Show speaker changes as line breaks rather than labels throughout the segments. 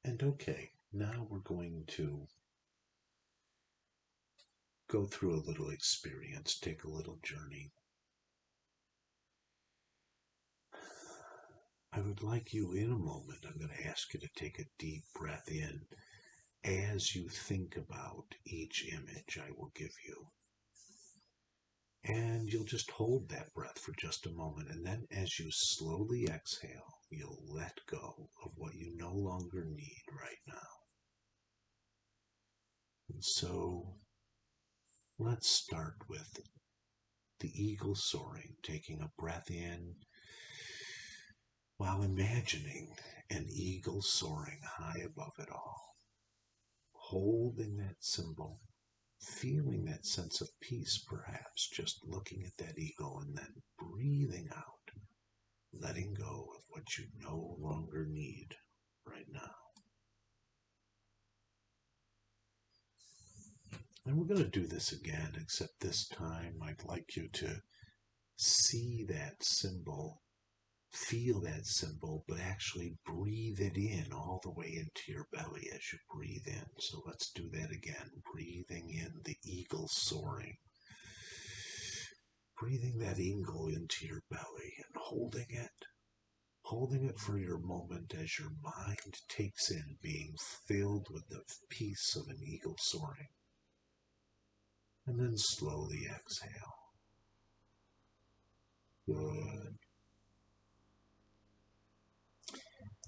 And okay, now we're going to go through a little experience, take a little journey. I would like you in a moment, I'm going to ask you to take a deep breath in as you think about each image I will give you. And you'll just hold that breath for just a moment. And then as you slowly exhale, you'll let go of what you no longer need right now. And so let's start with the eagle soaring, taking a breath in while imagining an eagle soaring high above it all, holding that symbol, feeling that sense of peace perhaps, just looking at that eagle and then breathing out, letting go of what you no longer need right now. And we're going to do this again, except this time I'd like you to see that symbol, feel that symbol, but actually breathe it in all the way into your belly as you breathe in. So let's do that again, breathing in the eagle soaring. Breathing that eagle into your belly and holding it for your moment as your mind takes in being filled with the peace of an eagle soaring. And then slowly exhale. Good.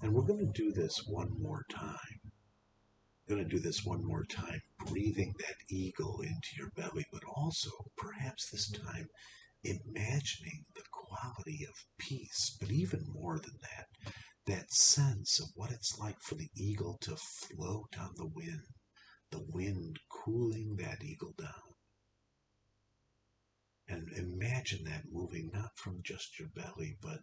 And we're going to do this one more time. Breathing that eagle into your belly, but also, perhaps this time, imagining the quality of peace, but even more than that, that sense of what it's like for the eagle to float on the wind cooling that eagle down. And imagine that moving not from just your belly, but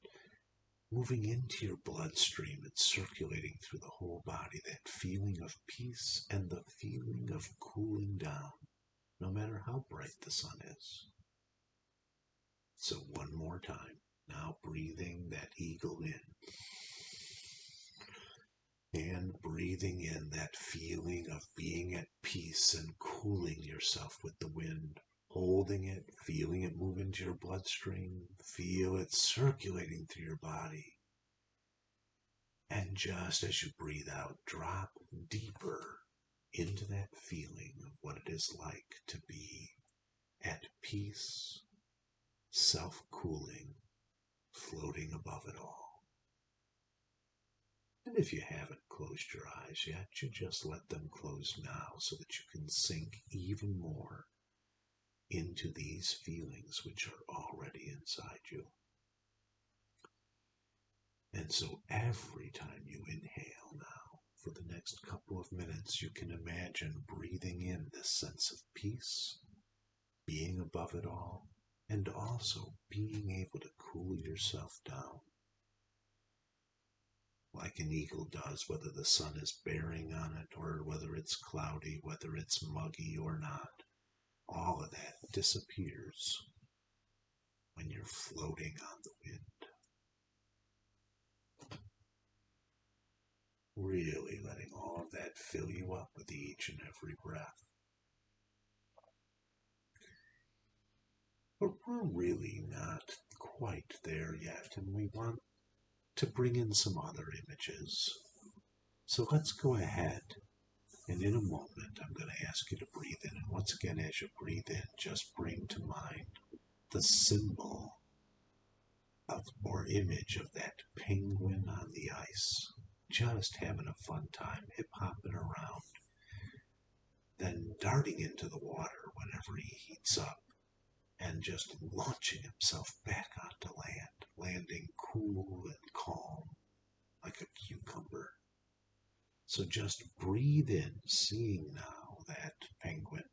moving into your bloodstream and circulating through the whole body, that feeling of peace and the feeling of cooling down, no matter how bright the sun is. So one more time, now breathing that eagle in. And breathing in that feeling of being at peace and cooling yourself with the wind. Holding it, feeling it move into your bloodstream, feel it circulating through your body. And just as you breathe out, drop deeper into that feeling of what it is like to be at peace, self-cooling, floating above it all. And if you haven't closed your eyes yet, you just let them close now so that you can sink even more into these feelings which are already inside you. And so every time you inhale now, for the next couple of minutes, you can imagine breathing in this sense of peace, being above it all, and also being able to cool yourself down. Like an eagle does, whether the sun is bearing on it or whether it's cloudy, whether it's muggy or not. All of that disappears when you're floating on the wind. Really letting all of that fill you up with each and every breath. But we're really not quite there yet, and we want to bring in some other images. So let's go ahead, and in a moment I'm going to ask you to breathe in. And once again, as you breathe in, just bring to mind the symbol of or image of that penguin on the ice, just having a fun time, hip-hopping around, then darting into the water whenever he heats up, and just launching himself back onto land, landing cool and calm like a cucumber. So just breathe in, seeing now that penguin,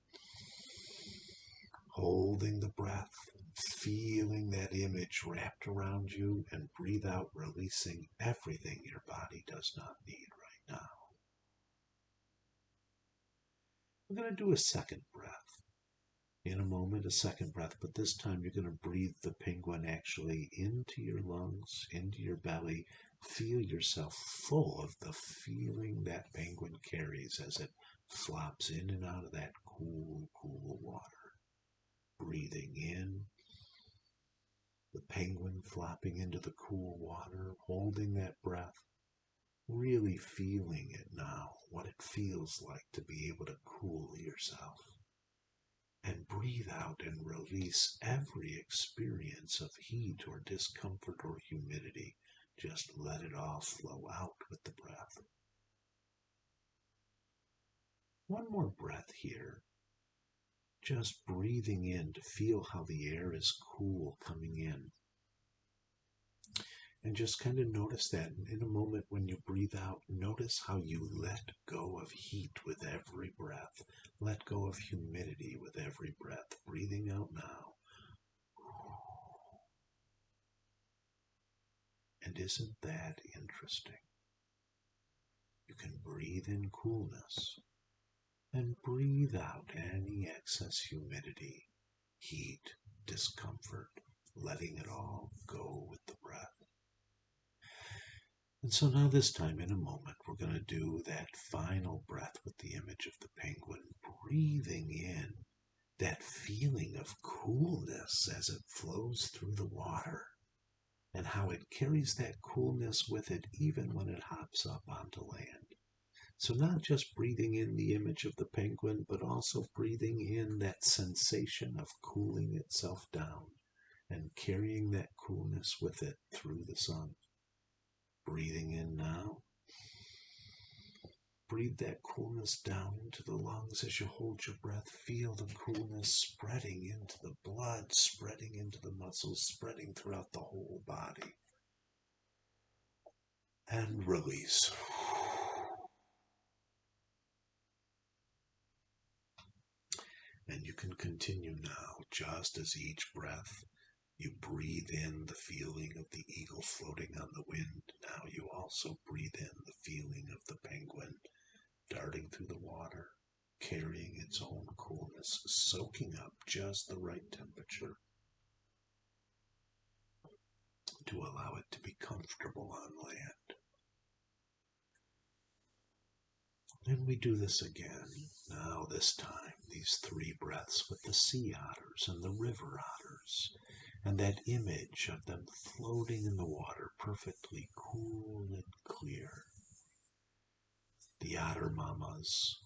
holding the breath, feeling that image wrapped around you, and breathe out, releasing everything your body does not need right now. We're going to do a second breath. In a moment, a second breath, but this time you're going to breathe the penguin actually into your lungs, into your belly, Feel yourself full of the feeling that penguin carries as it flops in and out of that cool, cool water. Breathing in, the penguin flopping into the cool water, holding that breath, really feeling it now, what it feels like to be able to cool yourself. And breathe out and release every experience of heat or discomfort or humidity. Just let it all flow out with the breath. One more breath here. Just breathing in to feel how the air is cool coming in. And just kind of notice that in a moment when you breathe out, notice how you let go of heat with every breath. Let go of humidity with every breath. Breathing out now. And isn't that interesting? You can breathe in coolness and breathe out any excess humidity, heat, discomfort, letting it all go with the breath. And so now this time in a moment, we're going to do that final breath with the image of the penguin, breathing in that feeling of coolness as it flows through the water and how it carries that coolness with it even when it hops up onto land. So not just breathing in the image of the penguin, but also breathing in that sensation of cooling itself down and carrying that coolness with it through the sun. Breathing in now. Breathe that coolness down into the lungs as you hold your breath. Feel the coolness spreading into the blood, spreading into the muscles, spreading throughout the whole body. And release. And you can continue now, just as each breath you breathe in the feeling of the eagle floating on the wind. Now you also breathe in the feeling of the penguin darting through the water, carrying its own coolness, soaking up just the right temperature to allow it to be comfortable on land. And we do this again. Now this time, these 3 breaths with the sea otters and the river otters, and that image of them floating in the water, perfectly cool and clear. The otter mamas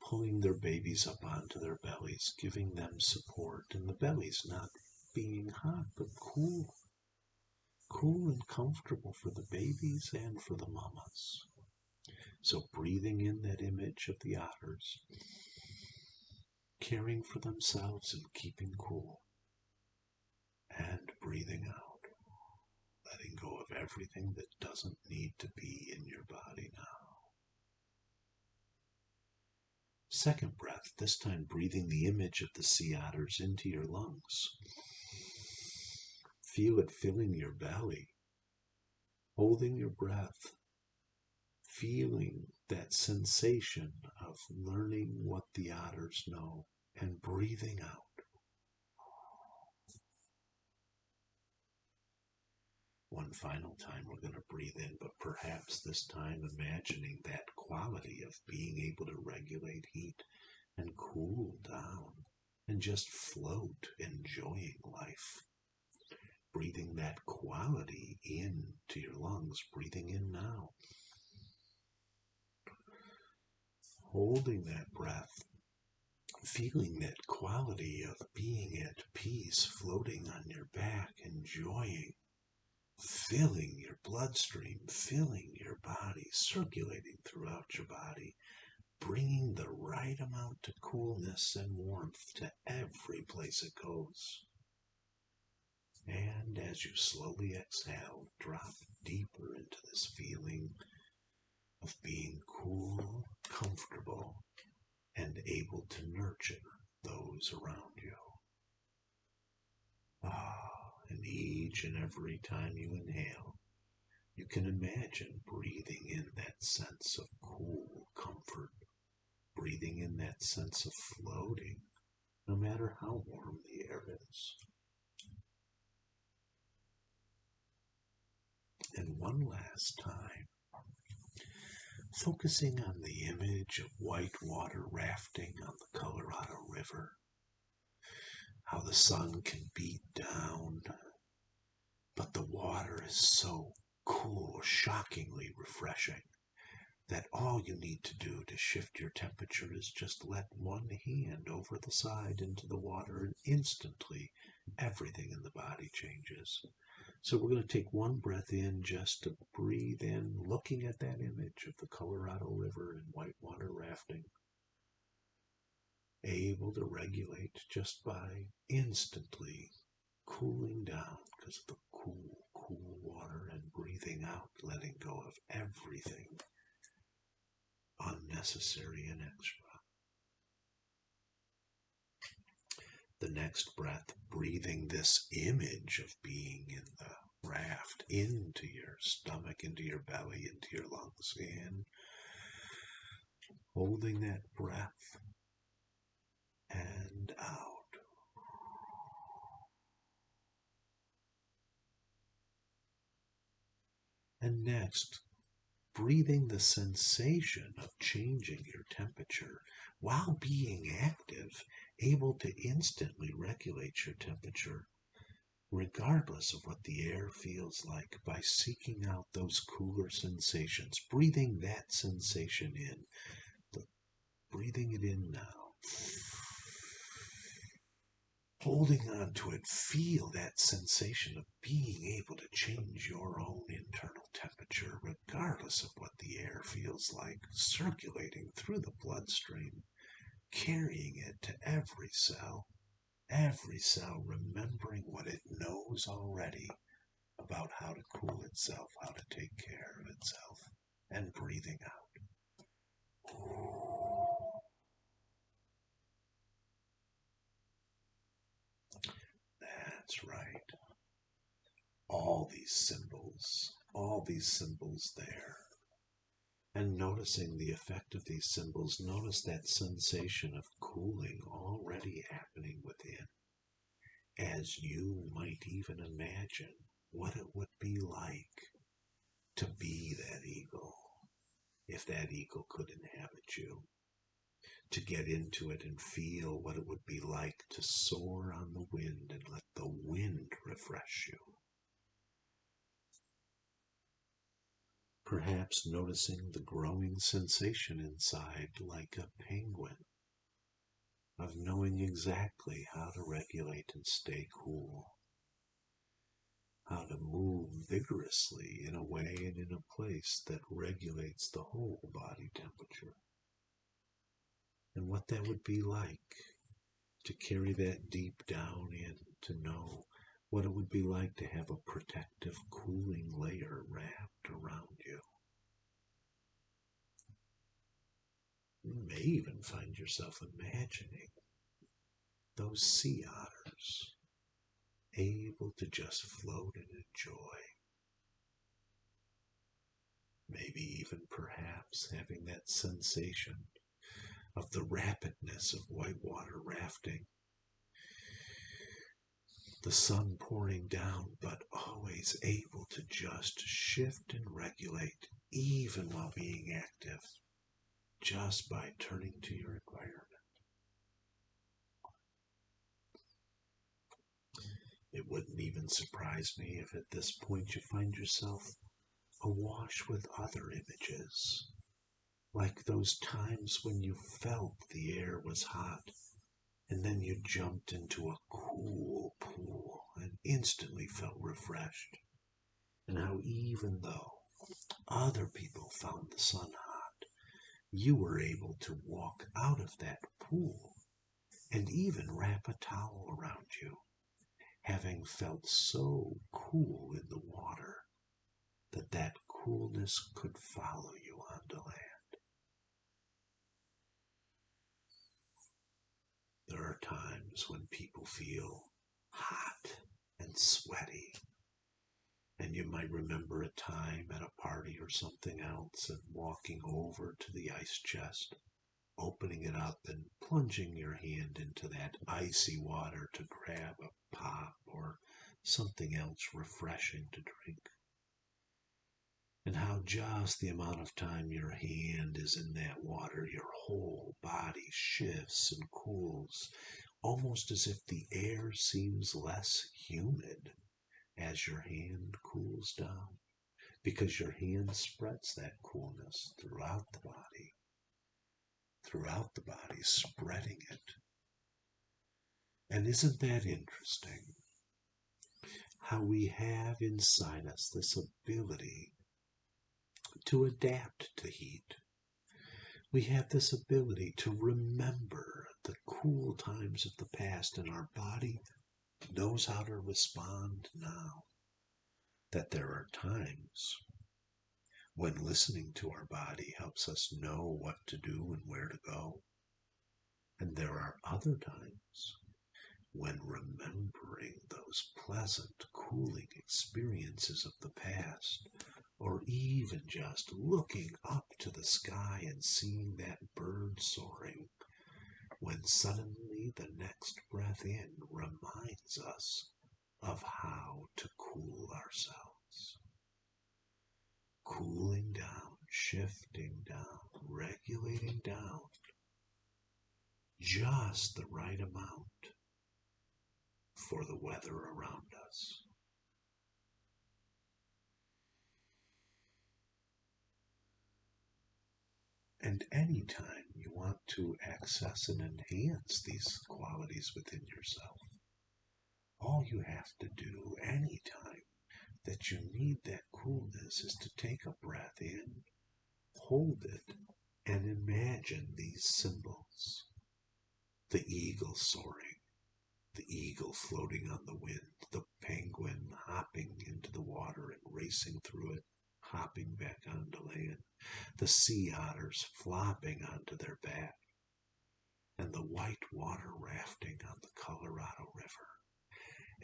pulling their babies up onto their bellies, giving them support, and the bellies not being hot, but cool. Cool and comfortable for the babies and for the mamas. So breathing in that image of the otters, caring for themselves and keeping cool. And breathing out, letting go of everything that doesn't need to be in your body now. Second breath, this time breathing the image of the sea otters into your lungs. Feel it filling your belly, holding your breath, feeling that sensation of learning what the otters know, and breathing out. One final time we're going to breathe in, but perhaps this time imagining that quality of being able to regulate heat and cool down and just float, enjoying life. Breathing that quality into your lungs, breathing in now. Holding that breath, feeling that quality of being at peace, floating on your back, enjoying, filling your bloodstream, filling your body, circulating throughout your body, bringing the right amount of coolness and warmth to every place it goes. And as you slowly exhale, drop deeper into this feeling of being cool, comfortable, and able to nurture those around you. And each and every time you inhale, you can imagine breathing in that sense of cool comfort, breathing in that sense of floating, no matter how warm the air is. And one last time, focusing on the image of whitewater rafting on the Colorado River, how the sun can beat down, but the water is so cool, shockingly refreshing, that all you need to do to shift your temperature is just let one hand over the side into the water, and instantly everything in the body changes. So we're going to take one breath in just to breathe in, looking at that image of the Colorado River and whitewater rafting, able to regulate just by instantly cooling down because of the cool, cool water, and breathing out, letting go of everything unnecessary and extra. The next breath, breathing this image of being in the raft into your stomach, into your belly, into your lungs, in, holding that breath and out. And next, breathing the sensation of changing your temperature while being active, able to instantly regulate your temperature regardless of what the air feels like, by seeking out those cooler sensations, breathing that sensation in, breathing it in now, holding on to it, feel that sensation of being able to change your own internal temperature regardless of what the air feels like, circulating through the bloodstream, carrying it to every cell remembering what it knows already about how to cool itself, how to take care of itself, and breathing out. That's right. All these symbols there. And noticing the effect of these symbols, notice that sensation of cooling already happening within, as you might even imagine what it would be like to be that eagle, if that eagle could inhabit you, to get into it and feel what it would be like to soar on the wind and let the wind refresh you. Perhaps noticing the growing sensation inside, like a penguin, of knowing exactly how to regulate and stay cool, how to move vigorously in a way and in a place that regulates the whole body temperature. And what that would be like to carry that deep down in, to know what it would be like to have a protective, cooling layer wrapped around you. You may even find yourself imagining those sea otters able to just float and enjoy. Maybe even perhaps having that sensation of the rapidness of whitewater rafting. The sun pouring down, but always able to just shift and regulate, even while being active, just by turning to your environment. It wouldn't even surprise me if at this point you find yourself awash with other images, like those times when you felt the air was hot and then you jumped into a cool pool and instantly felt refreshed, and how even though other people found the sun hot, you were able to walk out of that pool and even wrap a towel around you, having felt so cool in the water that that coolness could follow you onto land. There are times when people feel hot and sweaty, and you might remember a time at a party or something else and walking over to the ice chest, opening it up and plunging your hand into that icy water to grab a pop or something else refreshing to drink. and how just the amount of time your hand is in that water, your whole body shifts and cools, almost as if the air seems less humid as your hand cools down, because your hand spreads that coolness throughout the body, spreading it. And isn't that interesting? How we have inside us this ability to adapt to heat. We have this ability to remember the cool times of the past, and our body knows how to respond now. That there are times when listening to our body helps us know what to do and where to go. And there are other times when remembering those pleasant, cooling experiences of the past, or even just looking up to the sky and seeing that bird soaring, when suddenly the next breath in reminds us of how to cool ourselves. Cooling down, shifting down, regulating down, just the right amount for the weather around us. And anytime you want to access and enhance these qualities within yourself, all you have to do anytime that you need that coolness is to take a breath in, hold it, and imagine these symbols. The eagle soaring, the eagle floating on the wind, the penguin hopping into the water and racing through it, hopping back onto land, the sea otters flopping onto their back, and the white water rafting on the Colorado River.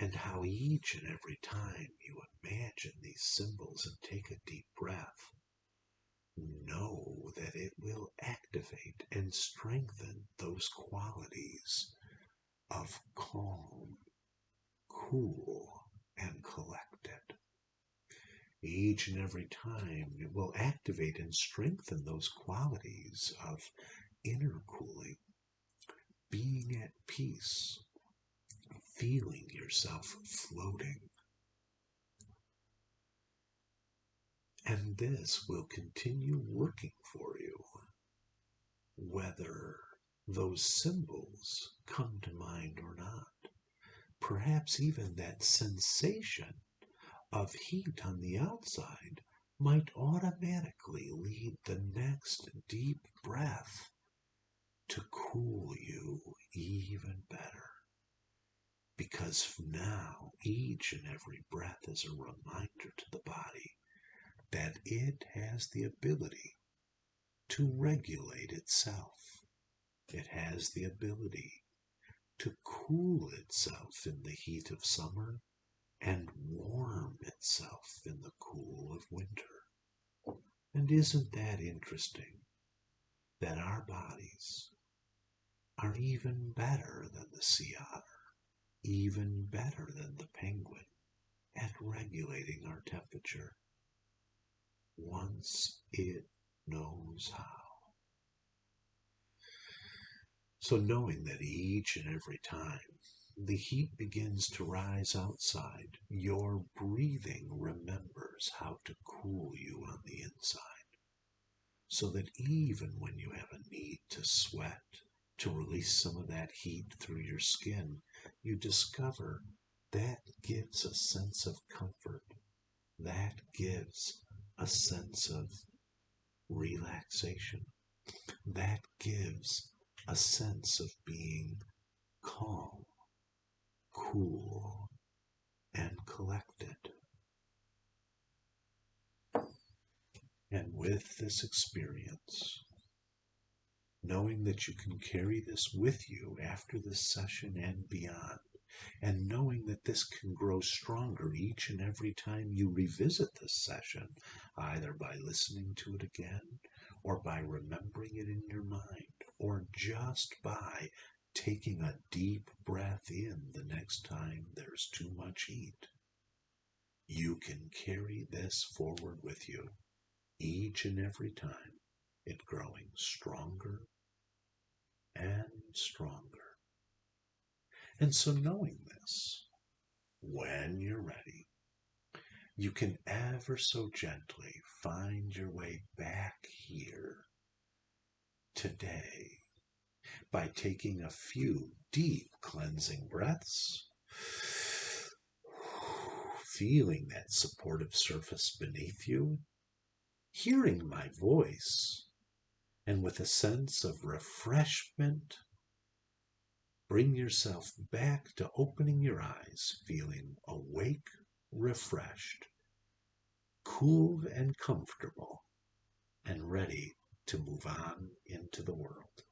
And how each and every time you imagine these symbols and take a deep breath, know that it will activate and strengthen those qualities of calm, cool, and collected. Each and every time it will activate and strengthen those qualities of inner cooling, being at peace, feeling yourself floating. And this will continue working for you, whether those symbols come to mind or not. Perhaps even that sensation of heat on the outside might automatically lead the next deep breath to cool you even better. Because now each and every breath is a reminder to the body that it has the ability to regulate itself. It has the ability to cool itself in the heat of summer and warm itself in the cool of winter. And isn't that interesting that our bodies are even better than the sea otter, even better than the penguin at regulating our temperature once it knows how. So knowing that each and every time the heat begins to rise outside, your breathing remembers how to cool you on the inside. So that even when you have a need to sweat, to release some of that heat through your skin, you discover that gives a sense of comfort. That gives a sense of relaxation. That gives a sense of being calm, cool, and collected. And with this experience, knowing that you can carry this with you after this session and beyond, and knowing that this can grow stronger each and every time you revisit this session, either by listening to it again, or by remembering it in your mind, or just by taking a deep breath in the next time there's too much heat. You can carry this forward with you each and every time it growing stronger and stronger. And so, knowing this, when you're ready, you can ever so gently find your way back here today by taking a few deep cleansing breaths, feeling that supportive surface beneath you, hearing my voice, and with a sense of refreshment, bring yourself back to opening your eyes, feeling awake, refreshed, cool and comfortable, and ready to move on into the world.